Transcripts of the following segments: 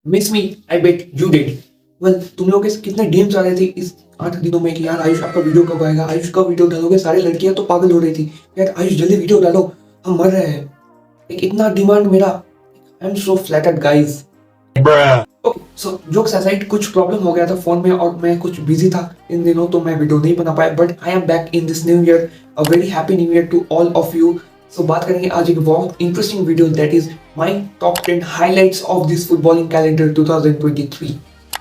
Miss me I bet you did. Well, तुम लोग के कितने डीएम्स आ रहे थे इस 8 दिनों में कि यार आयुष आपका वीडियो कब आएगा, आयुष कब वीडियो डालोगे। सारी लड़कियां तो पागल हो रही थी, यार आयुष जल्दी वीडियो डालो, हम मर रहे हैं। एक इतना डिमांड मेरा, I am so flattered guys. Okay, so jokes aside, कुछ प्रॉब्लम हो गया था फोन में और मैं कुछ बिजी था इन दिनों, तो मैं वीडियो नहीं बना पाया। But I am back in this new year. A very happy new year to all of you. So बात करेंगे आज एक बहुत interesting video, that is my top 10 highlights of this footballing calendar 2023।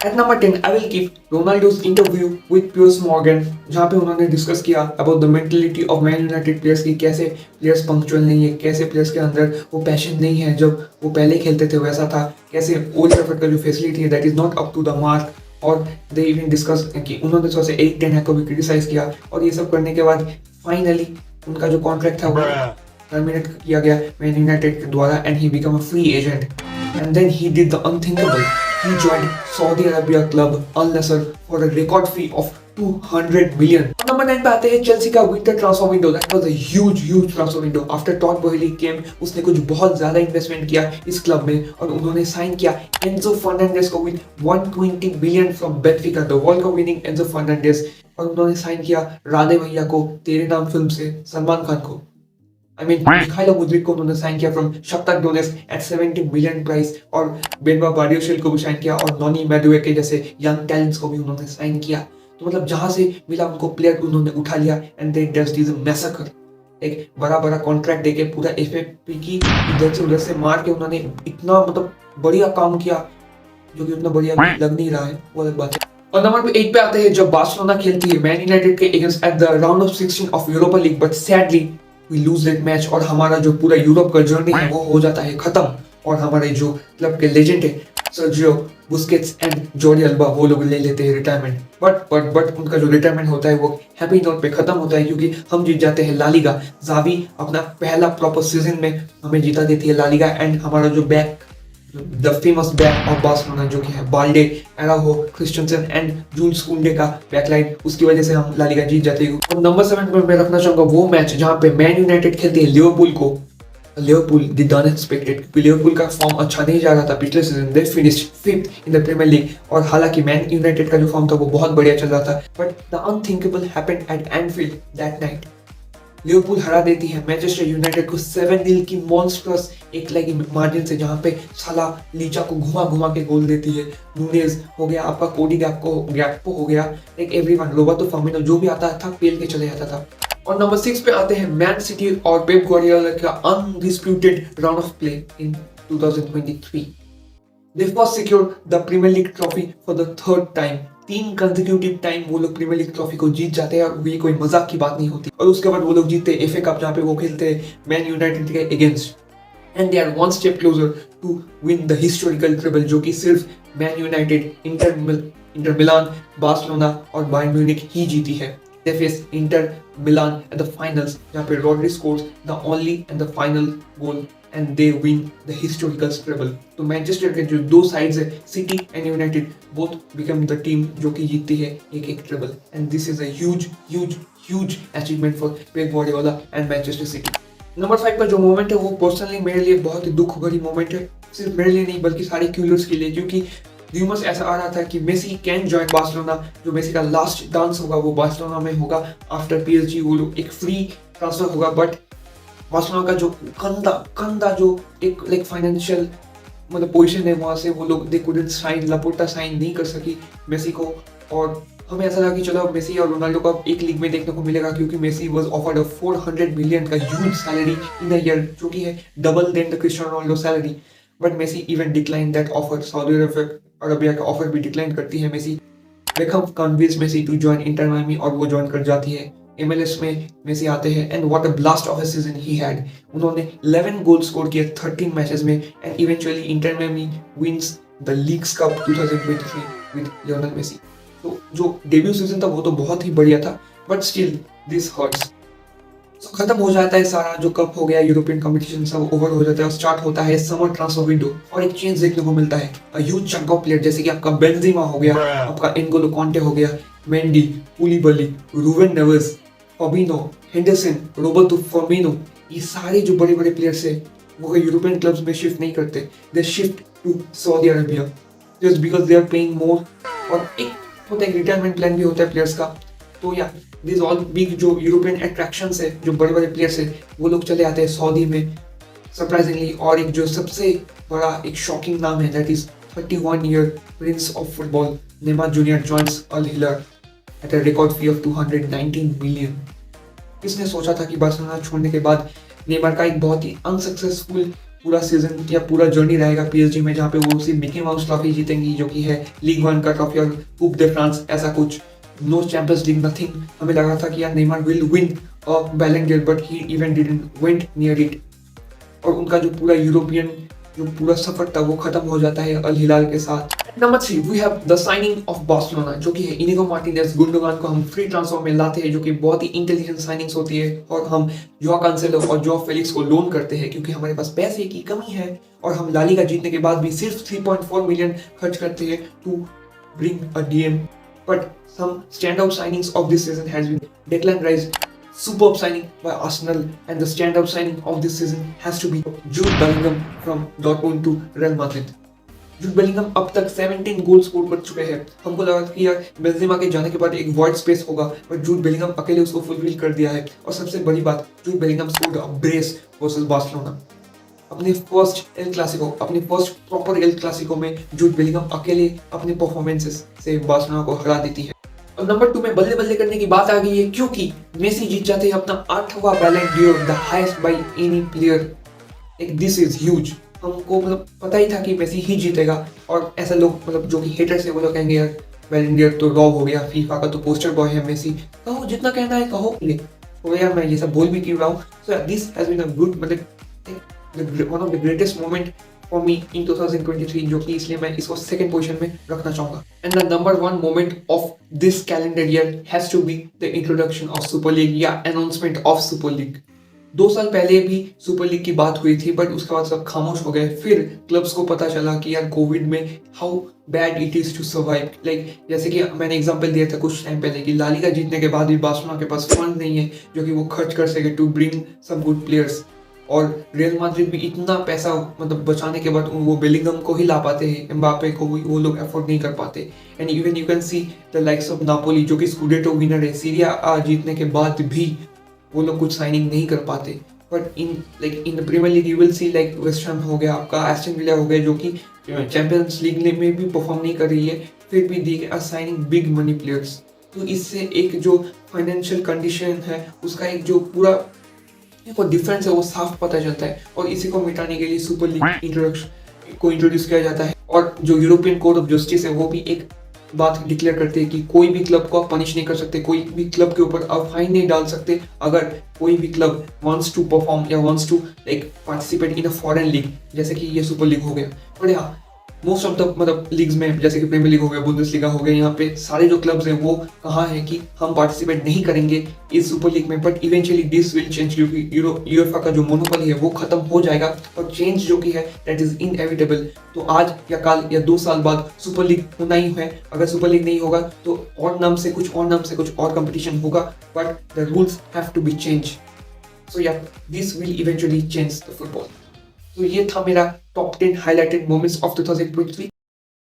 At number 10, I will keep Ronaldo's interview with Piers Morgan, जहाँ पे उन्होंने discuss किया about the mentality of man United players की, कैसे प्लेयर्स पंक्चुअल नहीं है, कैसे players के अंदर वो पैशन नहीं है जब वो पहले खेलते थे वैसा था, कैसे ओल्ड ट्रैफर्ड का जो फैसिलिटी है that is not up to the mark. और दे इवन डिस्कस कि उन्होंने थोड़ा सा एरिक टेन हैग को भी क्रिटिसाइज किया, और ये सब करने के बाद फाइनली उनका जो कॉन्ट्रैक्ट था वो टर्मिनेट किया गया मैन यूनाइटेड के द्वारा, and he become a free agent. And then he did the unthinkable. He joined Saudi Arabia club Al Nassr for a record fee of 200 million. और नंबर 9 पे आते हैं चेल्सी का winter transfer window. That was a huge transfer window. After Todd Boehly came, उसने कुछ बहुत ज्यादा investment किया इस क्लब में और उन्होंने साइन किया एंजो फर्नांडिस को with 120 million from Benfica, the World Cup winning Enzo Fernandez. और उन्होंने साइन किया राधे भैया को, तेरे नाम फिल्म से सलमान खान को। I mean, मिखाइलो मुद्रिक को उन्होंने साइन किया from Shakhtar Donetsk at 70 million price, और बेनवा बाडियोशिल को भी साइन किया, और नोनी मेडुएके जैसे यंग टैलेंट्स को भी उन्होंने साइन किया। तो मतलब जहां से मिला उनको प्लेयर उन्होंने उठा लिया, and they just did a massacre. एक बड़ा कॉन्ट्रैक्ट देके पूरा एफएपी की इधर से उधर से मार के उन्होंने इतना मतलब बढ़िया काम किया, जो कि उतना बढ़िया लग नहीं रहा है, वो अलग बात है। और नंबर 8 पे आते हैं जब बार्सिलोना खेलती है मैन यूनाइटेड के against at the round of 16 of Europa League, but sadly we lose that match, और हमारा जो पूरा यूरोप का जर्नी है वो हो जाता है खत्म, और हमारे जो क्लब के लेजेंड है Sergio Busquets and Jordi alba वो लोग ले लेते हैं रिटायरमेंट। बट उनका जो रिटायरमेंट होता है वो हैप्पी नोट पे खत्म होता है, क्योंकि हम जीत जाते हैं ला लीगा। ज़ावी अपना पहला प्रॉपर सीजन में हमें जीता देती है ला लीगा, एंड हमारा जो back the famous back of Barcelona जो कि है बाल्डे, एराहो, क्रिस्टियनसन एंड जूल्स कुंडे का बैकलाइन, उसकी वजह से हम ला लीगा जीत जाते हैं। और नंबर 7 पर मैं रखना चाहूंगा वो मैच जहां पे मैन यूनाइटेड खेलती है लिवरपूल को। लिवरपूल डिड नॉट एक्सपेक्टेड, क्योंकि लिवरपूल का फॉर्म अच्छा नहीं जा रहा था पिछले season, they finished 5th in the Premier League. और हालांकि मैन यूनाइटेड का जो फॉर्म था वो बहुत बढ़िया चल रहा था, but the unthinkable happened at Enfield that night. Liverpool हरा देती है मैनचेस्टर यूनाइटेड को 7-0 की मॉन्स्ट्रस एक लेग मार्जिन से, जहां पे साला लीचा को घुमा के गोल देती है। नूनेज हो गया आपका, कोडी गैक्पो हो गया, लाइक एवरीवन, रोबर्टो फर्मिनो जो भी आता था पेल के चले जाता था। और नंबर 6 पे आते हैं मैन सिटी और पेप गार्डियोला का undisputed round of play in 2023। They first secured the Premier League trophy for the third time. 3 consecutive time वो लोग प्रीमियर लीग ट्रॉफी को जीत जाते हैं, और ये कोई मजाक की बात नहीं होती। और उसके बाद वो लोग जीतते हैं एफए कप, जहाँ पे वो खेलते हैं मैन यूनाइटेड के against, and they are one step closer to win the historical triple, जो कि सिर्फ Man United, Inter Milan, Barcelona और बायर्न म्यूनिख ही जीती है। They face Inter Milan at the finals, जहाँ पे Rodri scores the only and the final goal, and they win the historical treble. तो मैनचेस्टर के जो दो साइड्स है, city and United, both become the team जो कि जीतती है एक ट्रिबल, and this is a huge achievement for Pep Guardiola and Manchester City. Number 5 का जो मोमेंट है वो पर्सनली मेरे लिए बहुत ही दुख भरी मोमेंट है, सिर्फ मेरे लिए नहीं बल्कि सारे क्यूलर्स के लिए, क्योंकि र्यूमर्स ऐसा आ रहा था कि मेसी कैन जॉइन बार्सिलोना। जो मेसी का लास्ट डांस होगा वो बार्सिलोना में होगा आफ्टर पीएसजी, वो एक फ्री ट्रांसफर होगा। बट बार्सिलोना का जो कंदा जो एक लाइक फाइनेंशियल मतलब पोजीशन है, वहां से वो लोग they couldn't sign, Laporta sign नहीं कर सकी मेसी को। और हमें ऐसा लगा कि चलो मेसी और रोनाल्डो को एक लीग में देखने को मिलेगा, क्योंकि मेसी वाज ऑफर्ड 400 मिलियन का huge salary in a year, जो कि है double than the Cristiano Ronaldo salary. But Messi even decline that offer, Saudi Arabia का ऑफर भी डिक्लाइन करती है Messi. Beckham convince Messi to join Inter Miami, और वो ज्वाइन कर जाती है। एमएलएस में मेसी आते हैं, and what a blast of a season he had. उन्होंने 11 गोल स्कोर किए 13 मैचेस में, and eventually Inter Miami wins the Leagues Cup 2023 with Lionel Messi. तो जो डेब्यू सीजन था वो तो बहुत ही बढ़िया था, बट स्टिल दिस हर्ट्स। तो खत्म हो जाता है सारा जो कप हो गया, यूरोपियन कंपटीशन सब ओवर हो जाता है, और स्टार्ट होता है समर ट्रांसफर विंडो, और एक चेंज देखने को मिलता है। ह्यूज चंक ऑफ प्लेयर जैसे कि आपका बेंजेमा हो गया, आपका एनगोलो कांटे हो गया, Mendy, Koulibaly, Ruben Neves, Fabinho, Henderson, Roberto Firmino, ये सारे जो बड़े बड़े प्लेयर्स है वो यूरोपियन क्लब्स में शिफ्ट नहीं करते, they shift to Saudi Arabia. Just because they are paying more. और एक होता है रिटायरमेंट प्लान भी होता है प्लेयर्स का। तो या दिस ऑल बिग जो यूरोपियन अट्रैक्शंस है, जो बड़े बड़े प्लेयर्स है वो लोग चले आते हैं सऊदी में सरप्राइजिंगली। और एक जो सबसे बड़ा एक शॉकिंग नाम है that is 31 year prince of football Neymar junior joins Al Hilal at a record fee of 219 million. किसने सोचा था कि बार्सिलोना छोड़ने के बाद नेमार का एक बहुत ही अनसक्सेसफुल पूरा सीजन या पूरा जर्नी रहेगा पीएसजी में, जहाँ पे वो सिर्फ मिकी माउस ट्रॉफी जीतेंगी जो कि है लीग वन का ट्रॉफी और कूप दे फ्रांस, ऐसा कुछ, नो चैंपियंस लीग, नथिंग। हमें लगा था कि यार Neymar will win a Ballon d'Or but he even didn't went near it. और उनका जो पूरा यूरोपियन जो पूरा सफर था वो खत्म हो जाता है अल हिलाल के साथ। Number 3 we have the signing of Barcelona, जो कि है इनिगो मार्टिनेज गुंडोगान को हम फ्री ट्रांसफर में लाते हैं, जो कि बहुत ही इंटेलिजेंट साइनिंग्स होती है। और हम जोआ कैंसेलो और जोआ फेलिक्स को लोन करते हैं क्योंकि हमारे पास पैसे की कमी है और हम ला लीगा जीतने के बाद भी सिर्फ 3.4 मिलियन खर्च करते हैं to bring a DM. But some standout signings of this season has been Declan Rice, superb signing by Arsenal, and the standout signing of this season has to be Jude Bellingham from Dortmund to Real Madrid. Jude Bellingham अब तक 17 goal score कर चुके हैं। हमको लगा कि यार Benzema के जाने के बाद एक वॉइड स्पेस होगा, बट जूड बेलिंगम अकेले उसको फुलफिल कर दिया है। और सबसे बड़ी बात, Jude Bellingham scored a brace versus Barcelona. अपने फर्स्ट एल क्लासिको, अपने फर्स्ट प्रॉपर एल क्लासिको में जूड बेलिंगम अकेले अपने परफॉर्मेंसेस से बार्सिलोना को हरा देती है। और नंबर 2 में बल्ले बल्ले करने की बात आ गई है क्योंकि मेसी जीत जाते हैं अपना 8वां Ballon d'Or, the highest by any player. एक दिस इज ह्यूज। हमको मतलब पता ही था कि मेसी ही जीतेगा। और ऐसा लोग मतलब जो कि हेटर्स है वो लोग कहेंगे यार बैलन डी'र तो रॉब हो गया, फीफा का तो पोस्टर बॉय है मेसी। कहो जितना कहना है कहो, तो यार मैं ये सब बोल भी क्यों रहा हूँ। So this has been a good मतलब one of the greatest moment for me in 2023, जो कि इसलिए मैं इसको सेकंड पोजीशन में रखना चाहूंगा। And the number 1 moment of this calendar year has to be the introduction of super league या अनाउंसमेंट ऑफ सुपर लीग। 2 साल पहले भी सुपर लीग की बात हुई थी, बट उसके बाद सब खामोश हो गए। फिर क्लब्स को पता चला कि यार कोविड में how bad it is to survive. Like जैसे कि मैंने एग्जांपल दिया था कुछ टाइम पहले कि ला लीगा जीतने के बाद भी बार्सिलोना के पास फंड नहीं है जो कि वो खर्च कर सके to bring some good players. और रियल मैड्रिड भी इतना पैसा मतलब बचाने के बाद वो बेलिंगम को ही ला पाते हैं, एम्बापे को वो लोग अफोर्ड नहीं कर पाते। And even you can see the likes of Napoli, जो कि स्कूडेटो विनर है, सीरिया आ जीतने के बाद भी वो लोग कुछ साइनिंग नहीं कर पाते। But in the Premier League you will see like West Ham हो गया, आपका एस्टन विला हो गया, जो कि चैंपियंस लीग में भी परफॉर्म नहीं कर रही है, फिर भी they are signing big money players. तो इससे एक जो फाइनेंशियल कंडीशन है उसका एक जो पूरा डिफरेंस है वो साफ पता चलता है। और इसी को मिटाने के लिए सुपर लीग इंट्रोड्यूस किया जाता है। और जो यूरोपियन कोर्ट ऑफ जस्टिस है वो भी एक बात डिक्लेयर करते हैं कि कोई भी क्लब को आप पनिश नहीं कर सकते, कोई भी क्लब के ऊपर आप फाइन नहीं डाल सकते अगर कोई भी क्लब वांट्स टू परफॉर्म या wants to like participate in a foreign league, जैसे कि ये सुपर लीग हो गया। बट हाँ, मोस्ट ऑफ द मतलब लीग्स में जैसे कि प्रीमियर लीग हो गया, बुंदेसलीगा हो गया, यहाँ पे सारे जो क्लब्स हैं वो कहाँ है कि हम पार्टिसिपेट नहीं करेंगे इस सुपर लीग में। But eventually this will change क्योंकि यूरोफा का जो मोनोपोली है वो खत्म हो जाएगा और चेंज जो कि है दैट इज इनएविटेबल। तो आज या कल या 2 साल बाद सुपर लीग होना ही है। अगर सुपर लीग नहीं होगा तो और नाम से कुछ और कंपटीशन होगा, but the rules have to be change. So yeah this will eventually change the football. तो ये था मेरा टॉप 10 हाईलाइटेड मोमेंट्स ऑफ 2023।